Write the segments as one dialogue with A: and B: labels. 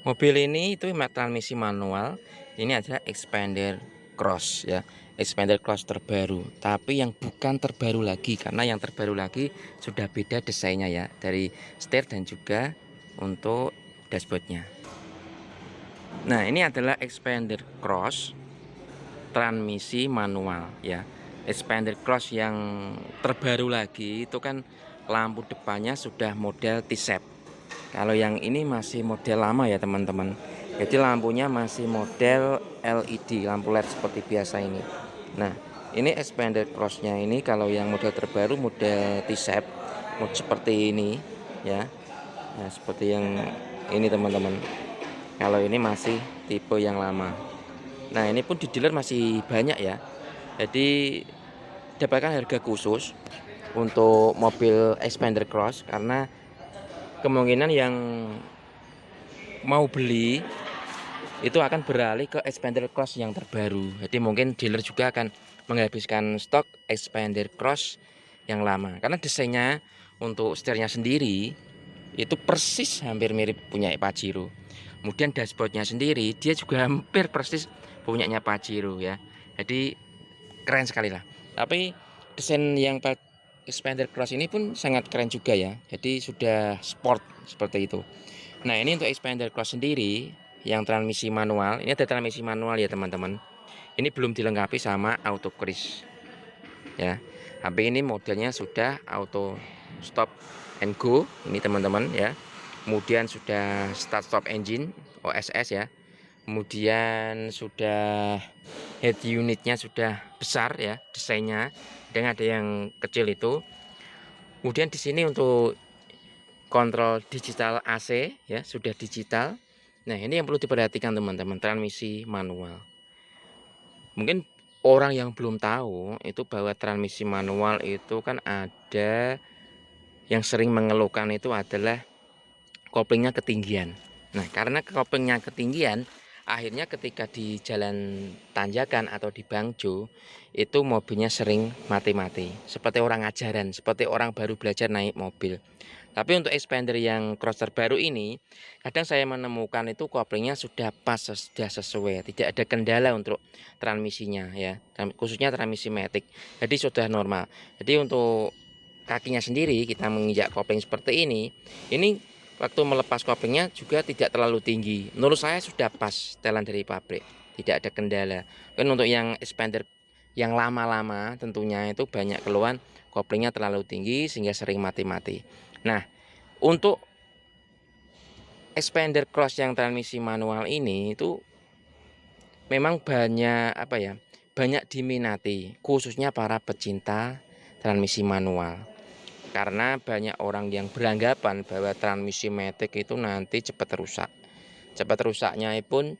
A: Mobil ini itu transmisi manual. Ini adalah Xpander Cross ya. Xpander Cross terbaru, tapi yang bukan terbaru lagi karena yang terbaru lagi sudah beda desainnya ya, dari setir dan juga untuk dashboardnya. Nah, ini adalah Xpander Cross transmisi manual ya. Xpander Cross yang terbaru lagi itu kan lampu depannya sudah model T-shape. Kalau yang ini masih model lama ya teman-teman. Jadi lampunya masih model LED, lampu LED seperti biasa ini. Nah, ini Xpander Cross-nya ini kalau yang model terbaru model T-shape, seperti ini ya. Nah, seperti yang ini teman-teman. Kalau ini masih tipe yang lama. Nah, ini pun di dealer masih banyak ya. Jadi dapatkan harga khusus untuk mobil Xpander Cross karena kemungkinan yang mau beli itu akan beralih ke Xpander Cross yang terbaru. Jadi mungkin dealer juga akan menghabiskan stok Xpander Cross yang lama karena desainnya untuk setirnya sendiri itu persis hampir mirip punya Pajero. Kemudian dashboardnya sendiri dia juga hampir persis punyanya Pajero ya. Jadi keren sekali lah. Tapi desain yang Xpander Cross ini pun sangat keren juga ya. Jadi sudah sport seperti itu. Nah, ini untuk Xpander Cross sendiri yang transmisi manual. Ini ada transmisi manual ya teman-teman. Ini belum dilengkapi sama auto cruise ya. HP ini modelnya sudah auto stop and go ini teman-teman ya. Kemudian sudah start stop engine OSS ya. Kemudian sudah head unitnya sudah besar ya desainnya, dengan ada yang kecil itu. Kemudian di sini untuk kontrol digital AC ya sudah digital. Nah, ini yang perlu diperhatikan teman-teman, transmisi manual. Mungkin orang yang belum tahu itu bahwa transmisi manual itu kan ada yang sering mengeluhkan itu adalah koplingnya ketinggian. Nah, karena koplingnya ketinggian, akhirnya ketika di jalan tanjakan atau di Bangjo itu mobilnya sering mati-mati, seperti orang ajaran, seperti orang baru belajar naik mobil. Tapi untuk Xpander yang cross terbaru ini, kadang saya menemukan itu koplingnya sudah pas, sudah sesuai, tidak ada kendala untuk transmisinya ya, khususnya transmisi matic. Jadi sudah normal. Jadi untuk kakinya sendiri kita menginjak kopling seperti ini waktu melepas koplingnya juga tidak terlalu tinggi. Menurut saya sudah pas setelan dari pabrik, tidak ada kendala. Kan untuk yang Xpander yang lama-lama tentunya itu banyak keluhan koplingnya terlalu tinggi sehingga sering mati-mati. Nah, untuk Xpander Cross yang transmisi manual ini itu memang banyak apa ya? Banyak diminati khususnya para pecinta transmisi manual. Karena banyak orang yang beranggapan bahwa transmisi matic itu nanti cepat rusak. Cepat rusaknya pun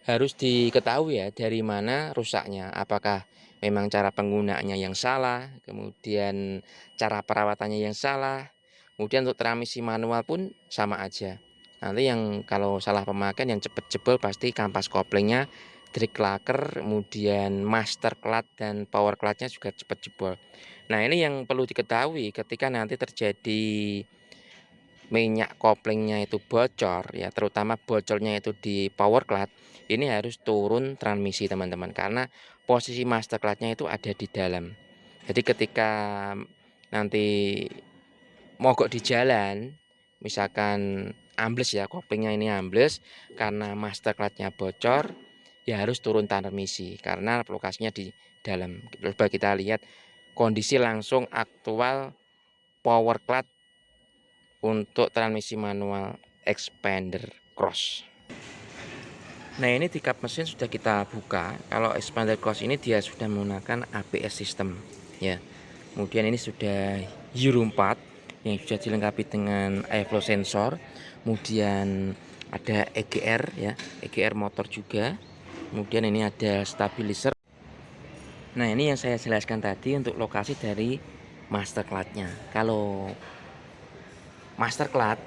A: harus diketahui ya dari mana rusaknya. Apakah memang cara penggunaannya yang salah, kemudian cara perawatannya yang salah. Kemudian untuk transmisi manual pun sama aja. Nanti yang kalau salah pemakaian yang cepat jebol pasti kampas koplingnya, drag laker, kemudian master clutch dan power clutchnya juga cepat jebol. Nah, ini yang perlu diketahui ketika nanti terjadi minyak koplingnya itu bocor ya, terutama bocornya itu di power clutch, ini harus turun transmisi teman-teman karena posisi master clutchnya itu ada di dalam. Jadi ketika nanti mogok di jalan, misalkan ambles ya, koplingnya ini ambles karena master clutchnya bocor, ya harus turun transmisi karena lokasinya di dalam. Coba kita lihat kondisi langsung aktual power clutch untuk transmisi manual Xpander Cross. Nah, ini di kap mesin sudah kita buka. Kalau Xpander Cross ini dia sudah menggunakan ABS system ya. Kemudian ini sudah Euro 4 yang sudah dilengkapi dengan airflow sensor. Kemudian ada EGR ya, EGR motor juga. Kemudian ini ada stabilizer. Nah, ini yang saya jelaskan tadi untuk lokasi dari master clutch-nya. Kalau master clutch,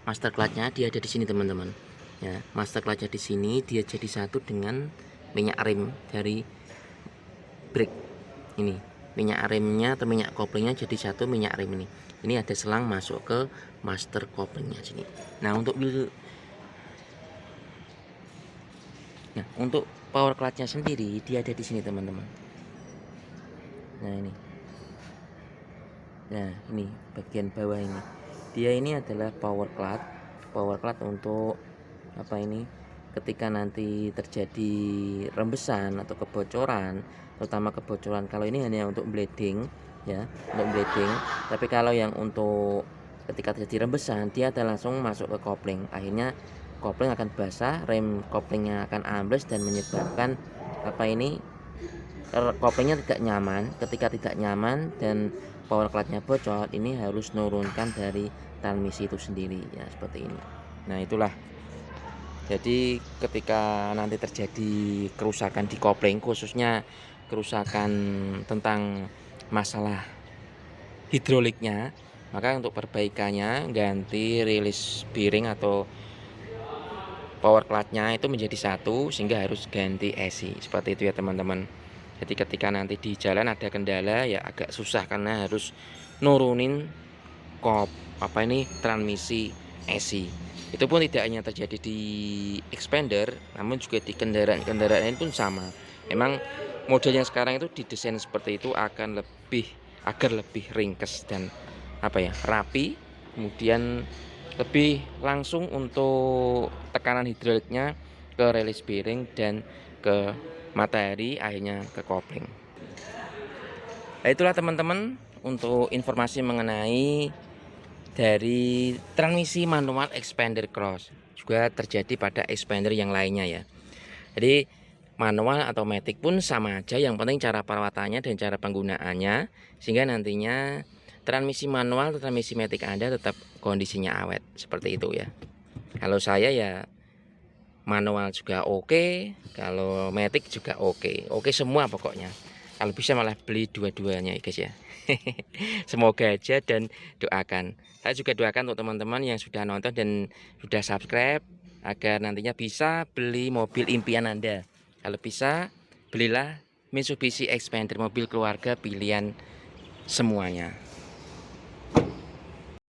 A: master clutch-nya dia ada di sini teman-teman. Ya, master clutch-nya di sini dia jadi satu dengan minyak rem dari brake ini. Minyak remnya atau minyak koplingnya jadi satu minyak rem ini. Ini ada selang masuk ke master koplingnya sini. Nah, untuk wheel Nah, untuk power clutch-nya sendiri dia ada di sini teman-teman. Nah ini, nah ini bagian bawah ini, dia ini adalah power clutch untuk apa ini, ketika nanti terjadi rembesan atau kebocoran, terutama kebocoran kalau ini hanya untuk bleeding ya, untuk bleeding. Tapi kalau yang untuk ketika terjadi rembesan, dia akan langsung masuk ke kopling, akhirnya kopling akan basah, rem koplingnya akan ambles dan menyebabkan apa ini, koplingnya tidak nyaman. Ketika tidak nyaman dan power clutch-nya bocor, ini harus nurunkan dari transmisi itu sendiri ya, seperti ini. Nah itulah, jadi ketika nanti terjadi kerusakan di kopling, khususnya kerusakan tentang masalah hidroliknya, maka untuk perbaikannya ganti rilis bearing atau power clutch-nya itu menjadi satu, sehingga harus ganti esi. Seperti itu ya teman-teman. Jadi ketika nanti di jalan ada kendala ya agak susah karena harus nurunin transmisi esi. Itu pun tidak hanya terjadi di expander, namun juga di kendaraan pun sama. Memang model yang sekarang itu didesain seperti itu agar lebih ringkes dan rapi, kemudian lebih langsung untuk tekanan hidroliknya ke release bearing dan ke matahari, akhirnya ke kopling. Nah, itulah teman-teman untuk informasi mengenai dari transmisi manual expander cross. Juga terjadi pada expander yang lainnya ya. Jadi manual atau matic pun sama aja, yang penting cara perawatannya dan cara penggunaannya, sehingga nantinya transmisi manual atau transmisi matic Anda tetap kondisinya awet, seperti itu ya. Kalau saya ya manual juga oke, kalau matic juga oke semua pokoknya. Kalau bisa malah beli dua-duanya ya guys ya. Semoga aja, dan doakan. Saya juga doakan untuk teman-teman yang sudah nonton dan sudah subscribe, agar nantinya bisa beli mobil impian Anda. Kalau bisa, belilah Mitsubishi Expander, mobil keluarga pilihan semuanya.